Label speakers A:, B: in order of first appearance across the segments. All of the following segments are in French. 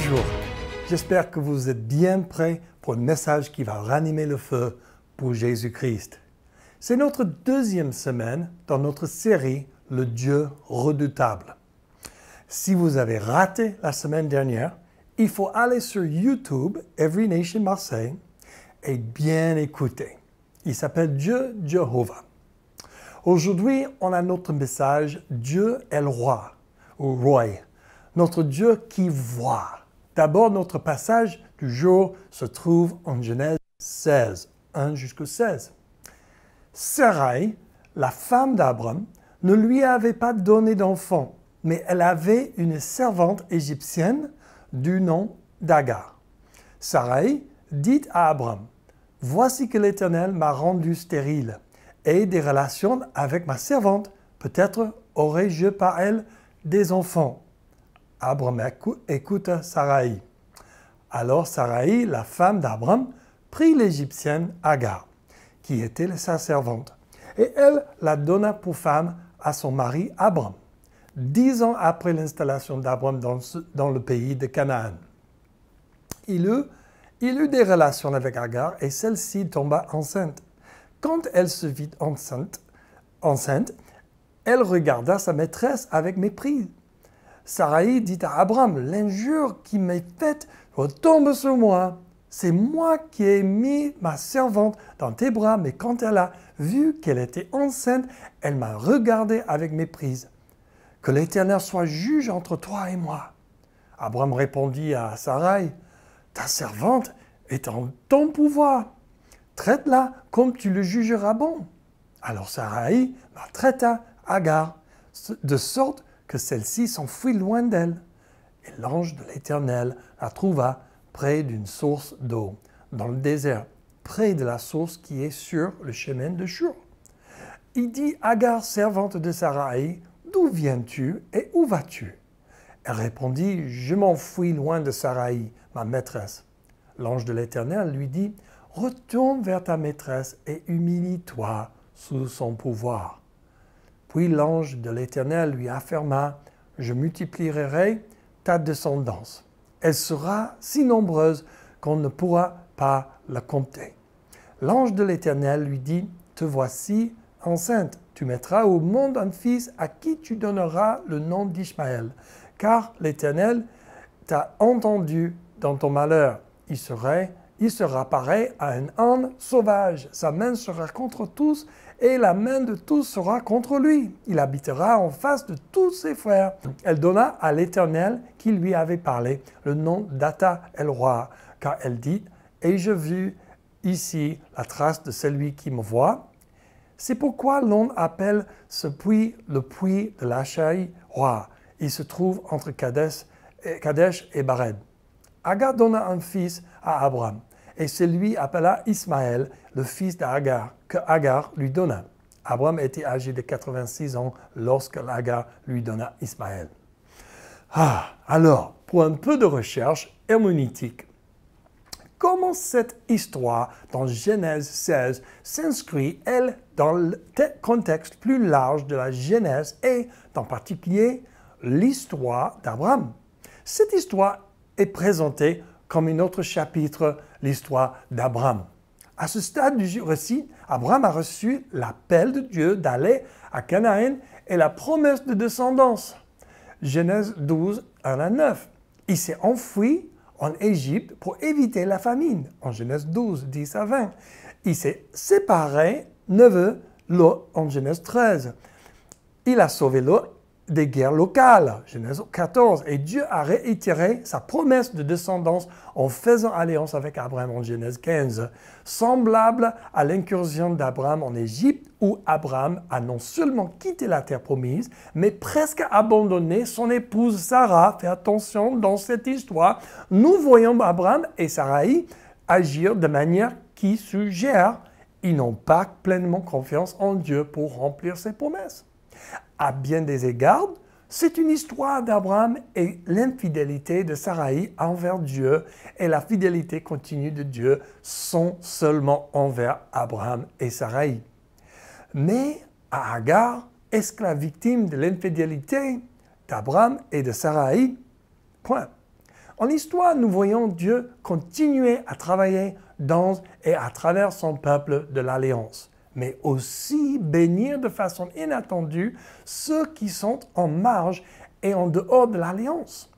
A: Bonjour, j'espère que vous êtes bien prêts pour un message qui va ranimer le feu pour Jésus-Christ. C'est notre deuxième semaine dans notre série « Le Dieu redoutable ». Si vous avez raté la semaine dernière, il faut aller sur YouTube, Every Nation Marseille, et bien écouter. Il s'appelle Dieu Jéhovah. Aujourd'hui, on a notre message « Dieu est le roi » ou « roi ». Notre Dieu qui voit. D'abord, notre passage du jour se trouve en Genèse 16, 1 jusqu'au 16. Sarai, la femme d'Abraham, ne lui avait pas donné d'enfant, mais elle avait une servante égyptienne du nom d'Agar. Sarai dit à Abraham, « Voici que l'Éternel m'a rendu stérile, et des relations avec ma servante, peut-être aurai-je par elle des enfants. » Abraham écouta Sarai. Alors Sarai, la femme d'Abraham, prit l'Égyptienne Agar, qui était sa servante, et elle la donna pour femme à son mari Abraham, 10 ans après l'installation d'Abraham dans le pays de Canaan. Il eut des relations avec Agar et celle-ci tomba enceinte. Quand elle se vit enceinte, elle regarda sa maîtresse avec mépris. Sarai dit à Abraham, « L'injure qui m'est faite retombe sur moi. C'est moi qui ai mis ma servante dans tes bras, mais quand elle a vu qu'elle était enceinte, elle m'a regardé avec méprise. Que l'Éternel soit juge entre toi et moi. » Abraham répondit à Sarai, « Ta servante est en ton pouvoir. Traite-la comme tu le jugeras bon. » Alors Sarai maltraita Agar, de sorte que celle-ci s'enfuit loin d'elle. Et l'ange de l'Éternel la trouva près d'une source d'eau, dans le désert, près de la source qui est sur le chemin de Shur. Il dit, Agar, servante de Sarai, « D'où viens-tu et où vas-tu » Elle répondit, « Je m'enfuis loin de Sarai, ma maîtresse. » L'ange de l'Éternel lui dit, « Retourne vers ta maîtresse et humilie-toi sous son pouvoir. » Puis l'ange de l'Éternel lui affirma, « Je multiplierai ta descendance. Elle sera si nombreuse qu'on ne pourra pas la compter. » L'ange de l'Éternel lui dit, « Te voici enceinte. Tu mettras au monde un fils à qui tu donneras le nom d'Ishmaël, car l'Éternel t'a entendu dans ton malheur. Il sera pareil à un âne sauvage. Sa main sera contre tous et la main de tous sera contre lui. Il habitera en face de tous ses frères. » Elle donna à l'Éternel qui lui avait parlé le nom d'Ata el roi, car elle dit, « Ai-je vu ici la trace de celui qui me voit ?» C'est pourquoi l'on appelle ce puits le puits de l'Achai roi. Il se trouve entre Kadesh et Bared. Agar donna un fils à Abraham, et celui appela Ismaël, le fils d'Agar, que Agar lui donna. Abraham était âgé de 86 ans lorsque Agar lui donna Ismaël. Alors, pour un peu de recherche herméneutique, comment cette histoire dans Genèse 16 s'inscrit, elle, dans le contexte plus large de la Genèse et, en particulier, l'histoire d'Abraham? Cette histoire est présentée comme un autre chapitre, l'histoire d'Abraham. À ce stade du récit, Abraham a reçu l'appel de Dieu d'aller à Canaan et la promesse de descendance. Genèse 12, 1 à 9. Il s'est enfui en Égypte pour éviter la famine, en Genèse 12, 10 à 20. Il s'est séparé, neveu, Lot, en Genèse 13. Il a sauvé Lot des guerres locales, Genèse 14, et Dieu a réitéré sa promesse de descendance en faisant alliance avec Abraham en Genèse 15, semblable à l'incursion d'Abraham en Égypte, où Abraham a non seulement quitté la terre promise, mais presque abandonné son épouse Sarah. Fais attention, dans cette histoire, nous voyons Abraham et Sarai agir de manière qui suggère qu'ils n'ont pas pleinement confiance en Dieu pour remplir ses promesses. À bien des égards, c'est une histoire d'Abraham et l'infidélité de Sarai envers Dieu et la fidélité continue de Dieu sont seulement envers Abraham et Sarai. Mais à Agar, esclave victime de l'infidélité d'Abraham et de Sarai, point. En l'histoire, nous voyons Dieu continuer à travailler dans et à travers son peuple de l'Alliance, mais aussi bénir de façon inattendue ceux qui sont en marge et en dehors de l'Alliance.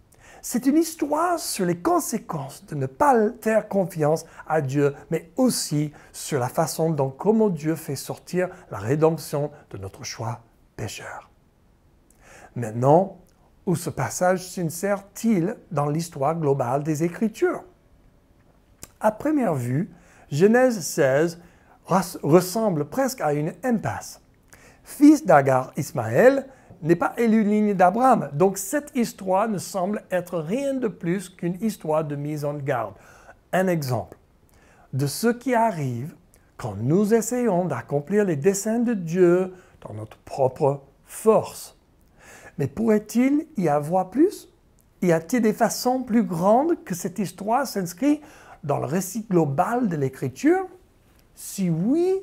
A: C'est une histoire sur les conséquences de ne pas faire confiance à Dieu, mais aussi sur la façon dont comment Dieu fait sortir la rédemption de notre choix pécheur. Maintenant, où ce passage s'insère-t-il dans l'histoire globale des Écritures? À première vue, Genèse 16 ressemble presque à une impasse. Fils d'Agar, Ismaël n'est pas élu ligne d'Abraham, donc cette histoire ne semble être rien de plus qu'une histoire de mise en garde. Un exemple de ce qui arrive quand nous essayons d'accomplir les desseins de Dieu dans notre propre force. Mais pourrait-il y avoir plus? Y a-t-il des façons plus grandes que cette histoire s'inscrit dans le récit global de l'Écriture? Si oui,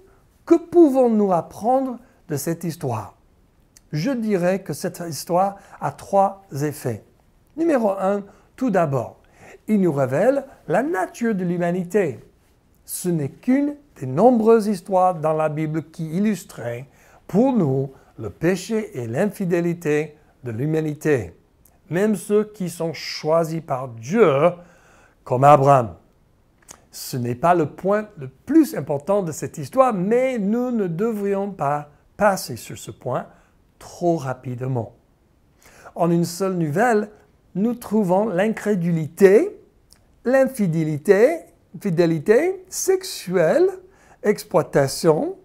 A: que pouvons-nous apprendre de cette histoire? Je dirais que cette histoire a 3 effets. Numéro 1, tout d'abord, il nous révèle la nature de l'humanité. Ce n'est qu'une des nombreuses histoires dans la Bible qui illustraient pour nous le péché et l'infidélité de l'humanité, même ceux qui sont choisis par Dieu, comme Abraham. Ce n'est pas le point le plus important de cette histoire, mais nous ne devrions pas passer sur ce point trop rapidement. En une seule nouvelle, nous trouvons l'incrédulité, l'infidélité sexuelle, exploitation,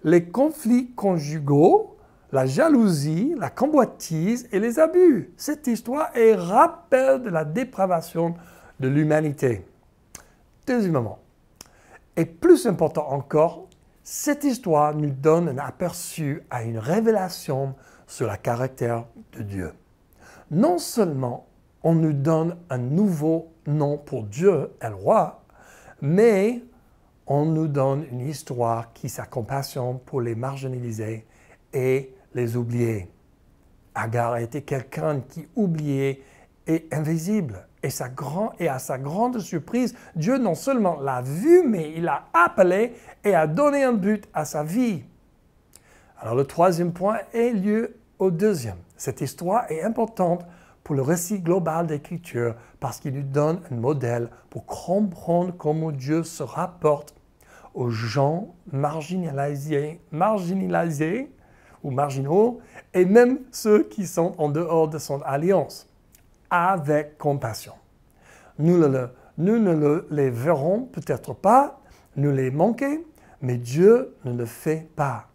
A: les conflits conjugaux, la jalousie, la convoitise et les abus. Cette histoire est rappel de la dépravation de l'humanité. Deuxièmement, et plus important encore, cette histoire nous donne un aperçu à une révélation sur le caractère de Dieu. Non seulement on nous donne un nouveau nom pour Dieu, El Roi, mais on nous donne une histoire qui sa compassion pour les marginalisés et les oubliés. Agar était quelqu'un qui oubliait et invisible. Et à sa grande surprise, Dieu non seulement l'a vu, mais il l'a appelé et a donné un but à sa vie. Alors le troisième point est lieu au deuxième. Cette histoire est importante pour le récit global d'Écriture parce qu'il nous donne un modèle pour comprendre comment Dieu se rapporte aux gens marginalisés ou marginaux, et même ceux qui sont en dehors de son alliance, avec compassion. Nous ne les verrons peut-être pas, nous les manquons, mais Dieu ne le fait pas.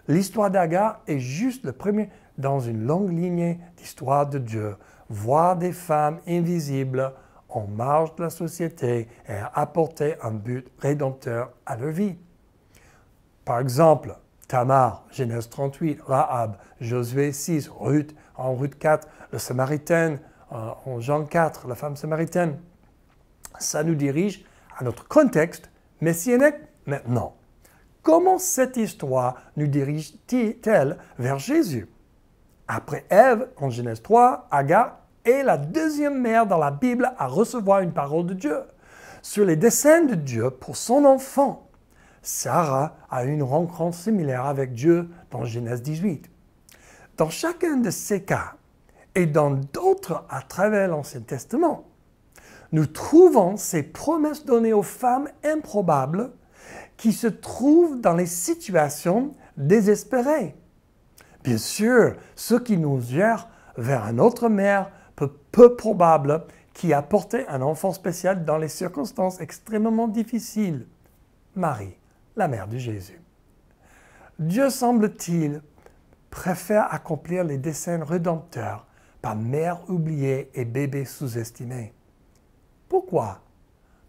A: L'histoire d'Agar est juste le premier dans une longue lignée d'histoire de Dieu, voir des femmes invisibles en marge de la société et apporter un but rédempteur à leur vie. Par exemple, Tamar, Genèse 38, Rahab, Josué 6, Ruth, en Ruth 4, le Samaritain, en Jean 4, la femme samaritaine. Ça nous dirige à notre contexte messianique maintenant. Comment cette histoire nous dirige-t-elle vers Jésus? Après Ève, en Genèse 3, Agar est la deuxième mère dans la Bible à recevoir une parole de Dieu sur les desseins de Dieu pour son enfant. Sarah a eu une rencontre similaire avec Dieu dans Genèse 18. Dans chacun de ces cas, et dans d'autres à travers l'Ancien Testament, nous trouvons ces promesses données aux femmes improbables qui se trouvent dans les situations désespérées. Bien sûr, ce qui nous gère vers un autre mère peu probable qui apportait un enfant spécial dans les circonstances extrêmement difficiles. Marie, la mère de Jésus. Dieu, semble-t-il, préfère accomplir les desseins rédempteurs par mère oubliée et bébé sous-estimé. Pourquoi?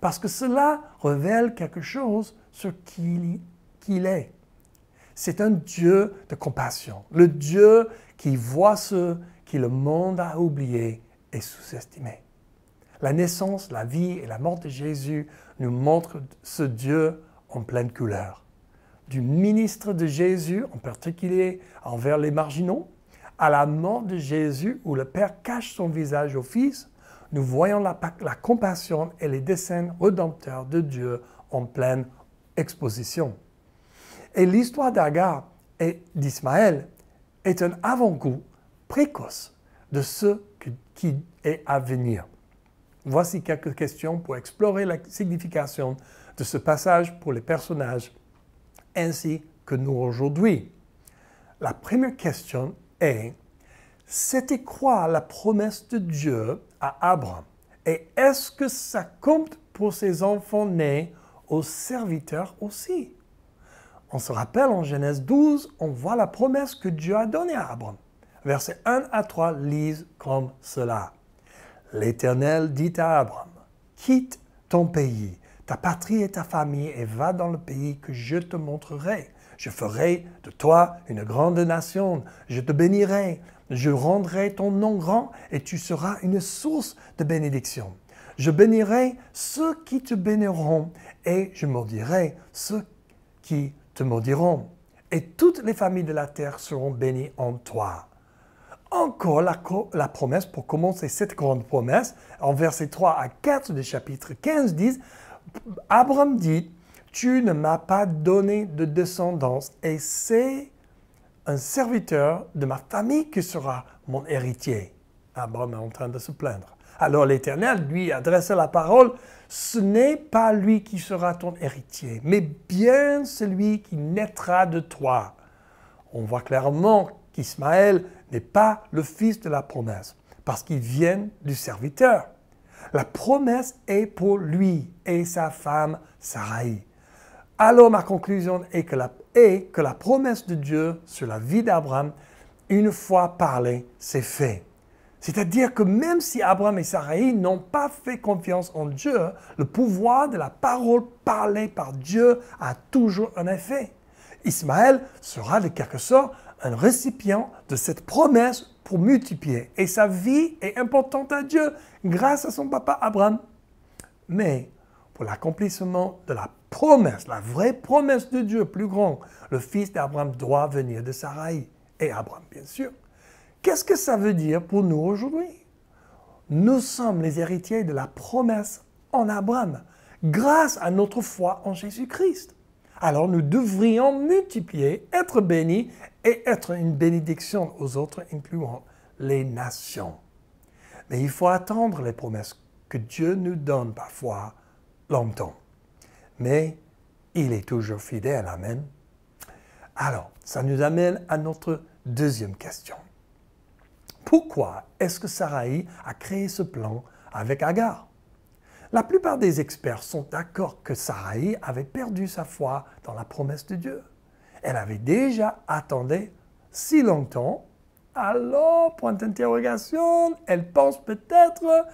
A: Parce que cela révèle quelque chose sur qui il est. C'est un Dieu de compassion, le Dieu qui voit ceux que le monde a oubliés et sous-estimés. La naissance, la vie et la mort de Jésus nous montrent ce Dieu en pleine couleur. Du ministre de Jésus, en particulier envers les marginaux, à la mort de Jésus où le Père cache son visage au Fils, nous voyons la compassion et les desseins rédempteurs de Dieu en pleine exposition. Et l'histoire d'Agar et d'Ismaël est un avant-goût précoce de ce qui est à venir. Voici quelques questions pour explorer la signification de ce passage pour les personnages ainsi que nous aujourd'hui. La première question est: c'était quoi la promesse de Dieu à Abraham? Et est-ce que ça compte pour ses enfants nés aux serviteurs aussi? On se rappelle en Genèse 12, on voit la promesse que Dieu a donnée à Abraham. Versets 1 à 3 lisent comme cela. L'Éternel dit à Abraham: quitte ton pays, ta patrie et ta famille, et va dans le pays que je te montrerai. Je ferai de toi une grande nation, je te bénirai, je rendrai ton nom grand et tu seras une source de bénédiction. Je bénirai ceux qui te béniront et je maudirai ceux qui te maudiront. Et toutes les familles de la terre seront bénies en toi. Encore la promesse, pour commencer cette grande promesse, en versets 3 à 4 du chapitre 15 disent: Abraham dit, tu ne m'as pas donné de descendance et c'est un serviteur de ma famille qui sera mon héritier. Abraham est en train de se plaindre. Alors l'Éternel lui adresse la parole: ce n'est pas lui qui sera ton héritier, mais bien celui qui naîtra de toi. On voit clairement qu'Ismaël n'est pas le fils de la promesse, parce qu'il vient du serviteur. La promesse est pour lui et sa femme Sarai. Alors ma conclusion est que la promesse de Dieu sur la vie d'Abraham, une fois parlée, c'est fait. C'est-à-dire que même si Abraham et Sarai n'ont pas fait confiance en Dieu, le pouvoir de la parole parlée par Dieu a toujours un effet. Ismaël sera de quelque sorte un récipient de cette promesse pour multiplier. Et sa vie est importante à Dieu grâce à son papa Abraham. Mais pour l'accomplissement de la promesse, la vraie promesse de Dieu plus grande, le fils d'Abraham doit venir de Sarai et Abraham, bien sûr. Qu'est-ce que ça veut dire pour nous aujourd'hui? Nous sommes les héritiers de la promesse en Abraham, grâce à notre foi en Jésus-Christ. Alors nous devrions multiplier, être bénis et être une bénédiction aux autres, incluant les nations. Mais il faut attendre les promesses que Dieu nous donne parfois longtemps. Mais il est toujours fidèle, amen. Alors, ça nous amène à notre deuxième question. Pourquoi est-ce que Sarai a créé ce plan avec Agar? La plupart des experts sont d'accord que Sarai avait perdu sa foi dans la promesse de Dieu. Elle avait déjà attendu si longtemps. Alors, point d'interrogation, elle pense peut-être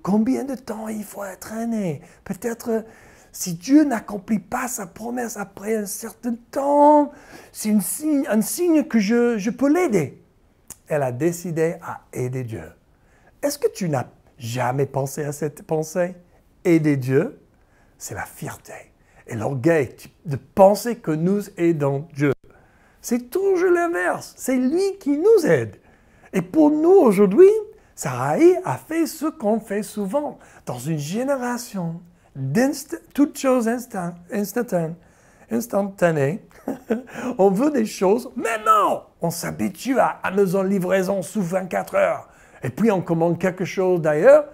A: combien de temps il faut traîner. Peut-être si Dieu n'accomplit pas sa promesse après un certain temps, c'est un signe que je peux l'aider. Elle a décidé à aider Dieu. Est-ce que tu n'as jamais pensé à cette pensée? Aider Dieu, c'est la fierté et l'orgueil de penser que nous aidons Dieu. C'est toujours l'inverse. C'est lui qui nous aide. Et pour nous aujourd'hui, Sarai a fait ce qu'on fait souvent. Dans une génération toutes choses instantanées, on veut des choses maintenant. On s'habitue à Amazon livraison sous 24 heures. Et puis on commande quelque chose d'ailleurs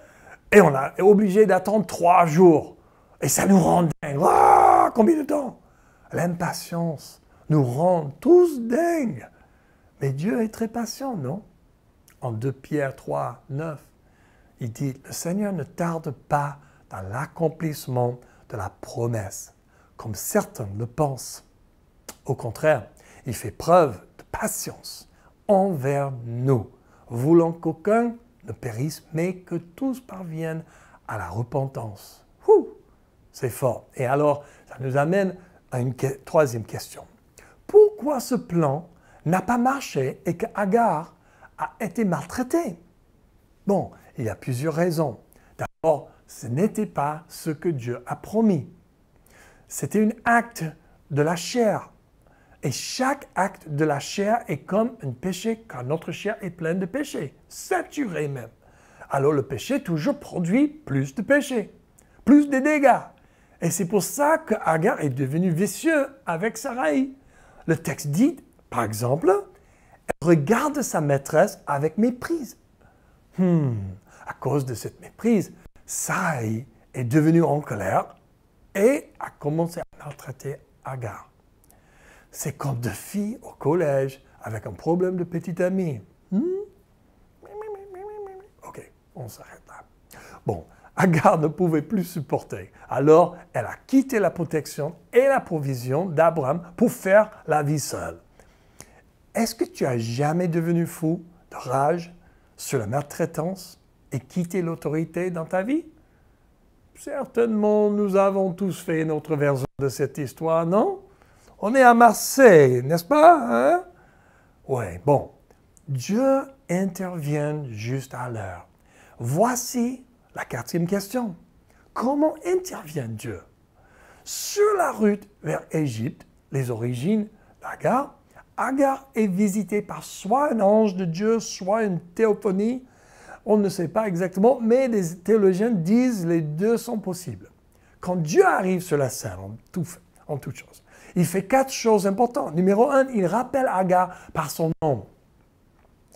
A: et on est obligé d'attendre 3 jours. Et ça nous rend dingue. Oh, combien de temps? L'impatience nous rend tous dingues. Mais Dieu est très patient, non? En 2 Pierre 3, 9, il dit: le Seigneur ne tarde pas dans l'accomplissement de la promesse, comme certains le pensent. Au contraire, il fait preuve de patience envers nous, voulant qu'aucun ne périsse, mais que tous parviennent à la repentance. C'est fort. Et alors, ça nous amène à une troisième question. Pourquoi ce plan n'a pas marché et qu'Agar a été maltraitée? Bon, il y a plusieurs raisons. D'abord, ce n'était pas ce que Dieu a promis. C'était un acte de la chair. Et chaque acte de la chair est comme un péché, car notre chair est pleine de péchés, saturée même. Alors le péché toujours produit plus de péché, plus de dégâts. Et c'est pour ça que Agar est devenue vicieuse avec Sarai. Le texte dit, par exemple, elle regarde sa maîtresse avec méprise. À cause de cette méprise, Sarai est devenue en colère et a commencé à maltraiter Agar. C'est comme deux filles au collège avec un problème de petite amie. Ok, on s'arrête là. Bon, Agar ne pouvait plus supporter. Alors, elle a quitté la protection et la provision d'Abraham pour faire la vie seule. Est-ce que tu as jamais devenu fou de rage sur la maltraitance et quitté l'autorité dans ta vie? Certainement, nous avons tous fait notre version de cette histoire, non? On est à Marseille, n'est-ce pas? Hein? Oui, bon. Dieu intervient juste à l'heure. Voici la 4e question. Comment intervient Dieu? Sur la route vers Égypte, les origines d'Agar, Agar est visitée par soit un ange de Dieu, soit une théophanie. On ne sait pas exactement, mais les théologiens disent les deux sont possibles. Quand Dieu arrive sur la scène, en toute chose, il fait 4 choses importantes. Numéro 1, il rappelle Agar par son nom.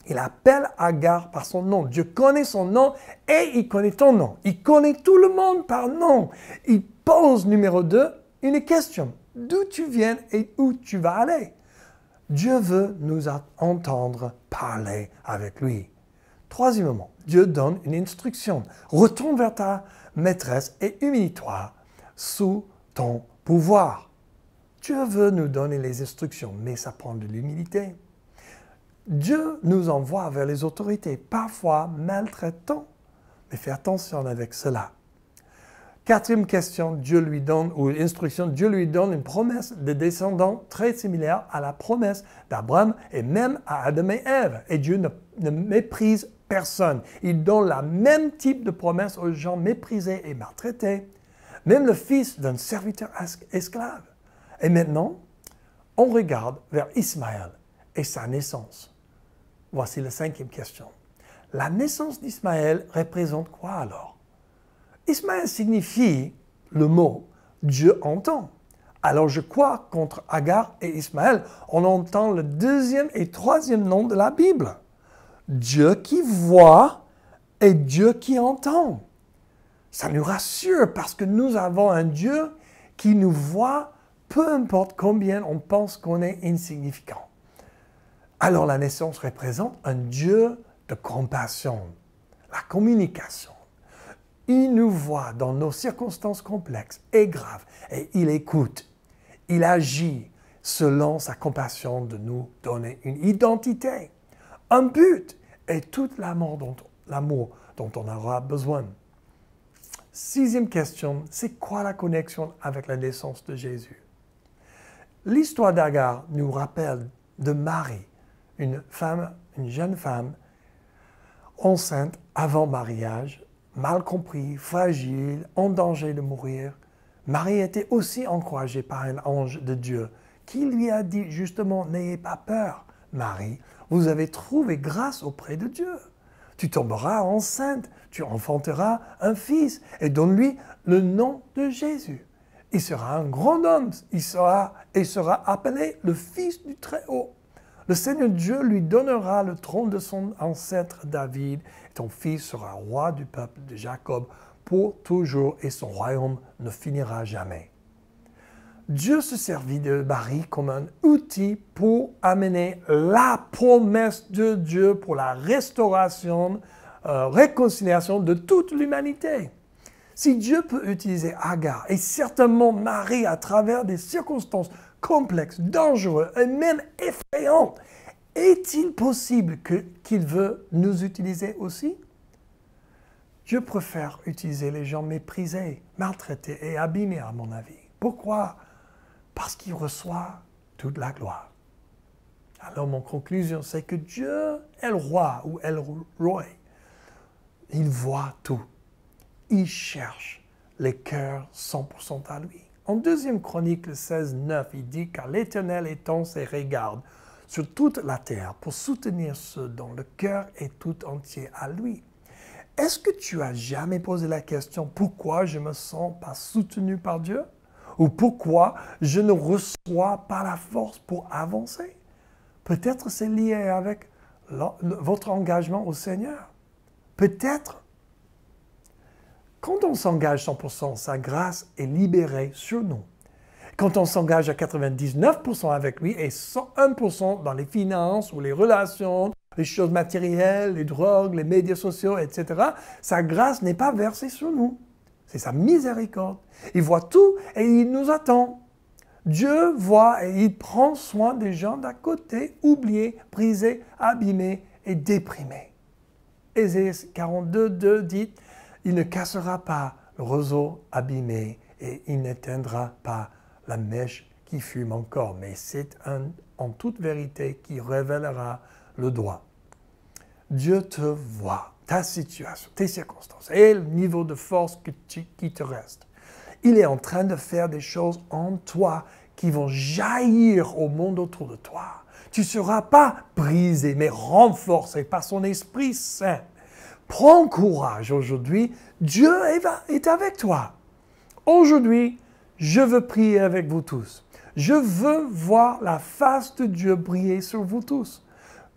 A: Il appelle Agar par son nom. Dieu connaît son nom et il connaît ton nom. Il connaît tout le monde par nom. Il pose, numéro 2, une question. D'où tu viens et où tu vas aller? Dieu veut nous entendre parler avec lui. Troisièmement, Dieu donne une instruction. Retourne vers ta maîtresse et humilie-toi sous ton pouvoir. Dieu veut nous donner les instructions, mais ça prend de l'humilité. Dieu nous envoie vers les autorités, parfois maltraitants, mais fais attention avec cela. 4e question, Dieu lui donne une promesse de descendants très similaire à la promesse d'Abraham et même à Adam et Ève. Et Dieu ne méprise personne. Il donne le même type de promesse aux gens méprisés et maltraités, même le fils d'un serviteur esclave. Et maintenant, on regarde vers Ismaël et sa naissance. Voici la 5e question. La naissance d'Ismaël représente quoi alors? Ismaël signifie le mot « Dieu entend ». Alors je crois qu'entre Agar et Ismaël, on entend le 2e et 3e nom de la Bible. Dieu qui voit et Dieu qui entend. Ça nous rassure parce que nous avons un Dieu qui nous voit, peu importe combien on pense qu'on est insignifiant. Alors la naissance représente un Dieu de compassion, la communication. Il nous voit dans nos circonstances complexes et graves et il écoute. Il agit selon sa compassion de nous donner une identité, un but et tout l'amour dont on aura besoin. 6e question, c'est quoi la connexion avec la naissance de Jésus? L'histoire d'Agar nous rappelle de Marie, une jeune femme enceinte avant mariage, mal compris, fragile, en danger de mourir. Marie était aussi encouragée par un ange de Dieu qui lui a dit justement « N'ayez pas peur, Marie, vous avez trouvé grâce auprès de Dieu. Tu tomberas enceinte, tu enfanteras un fils et donne-lui le nom de Jésus. Il sera un grand homme, il sera appelé le Fils du Très-Haut. Le Seigneur Dieu lui donnera le trône de son ancêtre David, et ton fils sera roi du peuple de Jacob pour toujours, et son royaume ne finira jamais. » Dieu se servit de Marie comme un outil pour amener la promesse de Dieu pour la restauration, réconciliation de toute l'humanité. Si Dieu peut utiliser Agar et certainement Marie à travers des circonstances complexes, dangereuses et même effrayantes, est-il possible qu'il veut nous utiliser aussi? Dieu préfère utiliser les gens méprisés, maltraités et abîmés à mon avis. Pourquoi? Parce qu'il reçoit toute la gloire. Alors mon conclusion, c'est que Dieu est le roi ou El Roi. Il voit tout. Il cherche les cœurs 100% à lui. En 2 Chronique 16:9, il dit « Car l'Éternel étend ses regards sur toute la terre pour soutenir ceux dont le cœur est tout entier à lui. Est-ce que tu as jamais posé la question pourquoi je ne me sens pas soutenu par Dieu? Ou pourquoi je ne reçois pas la force pour avancer? Peut-être c'est lié avec votre engagement au Seigneur. Peut-être, quand on s'engage 100%, sa grâce est libérée sur nous. Quand on s'engage à 99% avec lui et 101% dans les finances ou les relations, les choses matérielles, les drogues, les médias sociaux, etc., sa grâce n'est pas versée sur nous. C'est sa miséricorde. Il voit tout et il nous attend. Dieu voit et il prend soin des gens d'à côté, oubliés, brisés, abîmés et déprimés. Ésaïe 42, 2 dit, « Il ne cassera pas le roseau abîmé et il n'éteindra pas la mèche qui fume encore. » Mais c'est en toute vérité qui révélera le doigt. Dieu te voit, ta situation, tes circonstances et le niveau de force qui te reste. Il est en train de faire des choses en toi qui vont jaillir au monde autour de toi. Tu ne seras pas brisé, mais renforcé par son Esprit Saint. Prends courage aujourd'hui, Dieu est avec toi. Aujourd'hui, je veux prier avec vous tous. Je veux voir la face de Dieu briller sur vous tous.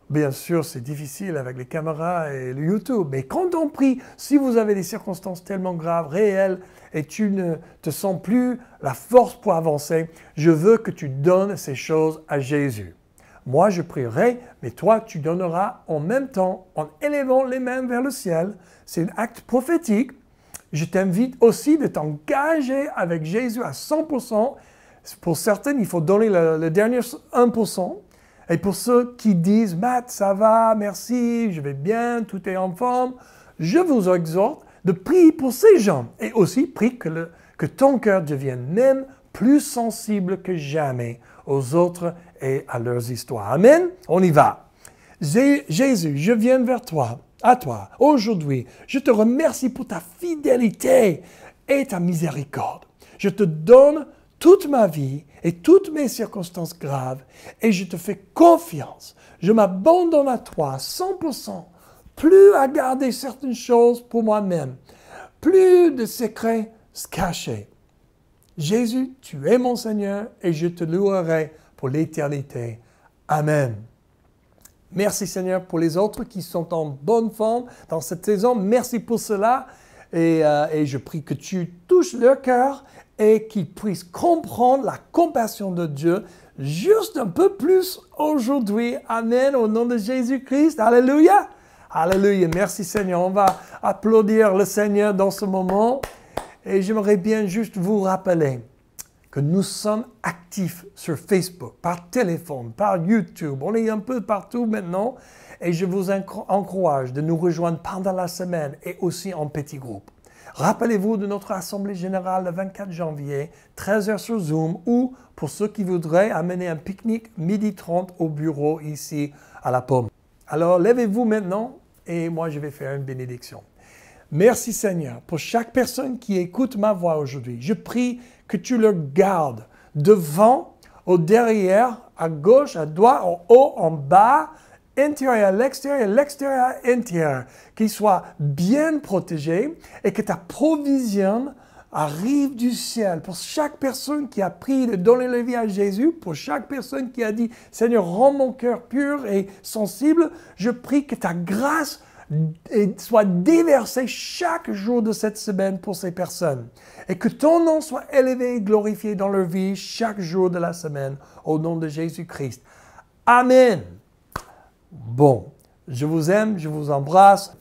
A: Bien sûr, c'est difficile avec les caméras et le YouTube, mais quand on prie, si vous avez des circonstances tellement graves, réelles, et tu ne te sens plus la force pour avancer, je veux que tu donnes ces choses à Jésus. Moi, je prierai, mais toi, tu donneras en même temps, en élevant les mains vers le ciel. C'est un acte prophétique. Je t'invite aussi de t'engager avec Jésus à 100%. Pour certaines, il faut donner le dernier 1%. Et pour ceux qui disent « Matt, ça va, merci, je vais bien, tout est en forme », je vous exhorte de prier pour ces gens. Et aussi, prie que ton cœur devienne même plus sensible que jamais aux autres et à leurs histoires. Amen? On y va. Jésus, je viens vers toi, à toi, aujourd'hui. Je te remercie pour ta fidélité et ta miséricorde. Je te donne toute ma vie et toutes mes circonstances graves, et je te fais confiance. Je m'abandonne à toi à 100%, plus à garder certaines choses pour moi-même, plus de secrets cachés. Jésus, tu es mon Seigneur et je te louerai pour l'éternité. Amen. Merci Seigneur pour les autres qui sont en bonne forme dans cette saison. Merci pour cela et je prie que tu touches leur cœur et qu'ils puissent comprendre la compassion de Dieu juste un peu plus aujourd'hui. Amen, au nom de Jésus-Christ. Alléluia. Alléluia. Merci Seigneur. On va applaudir le Seigneur dans ce moment. Et j'aimerais bien juste vous rappeler que nous sommes actifs sur Facebook, par téléphone, par YouTube. On est un peu partout maintenant. Et je vous encourage de nous rejoindre pendant la semaine et aussi en petits groupes. Rappelez-vous de notre Assemblée générale le 24 janvier, 13h sur Zoom, ou pour ceux qui voudraient amener un pique-nique 12h30 au bureau ici à la Pomme. Alors levez-vous maintenant et moi je vais faire une bénédiction. Merci Seigneur pour chaque personne qui écoute ma voix aujourd'hui. Je prie que tu le gardes devant, au derrière, à gauche, à droite, en haut, en bas, intérieur, l'extérieur, intérieur, qu'il soit bien protégé et que ta provision arrive du ciel. Pour chaque personne qui a pris de donner la vie à Jésus, pour chaque personne qui a dit « Seigneur, rends mon cœur pur et sensible », je prie que ta grâce soit déversée chaque jour de cette semaine pour ces personnes et que ton nom soit élevé et glorifié dans leur vie chaque jour de la semaine au nom de Jésus-Christ. Amen. Bon, je vous aime, je vous embrasse.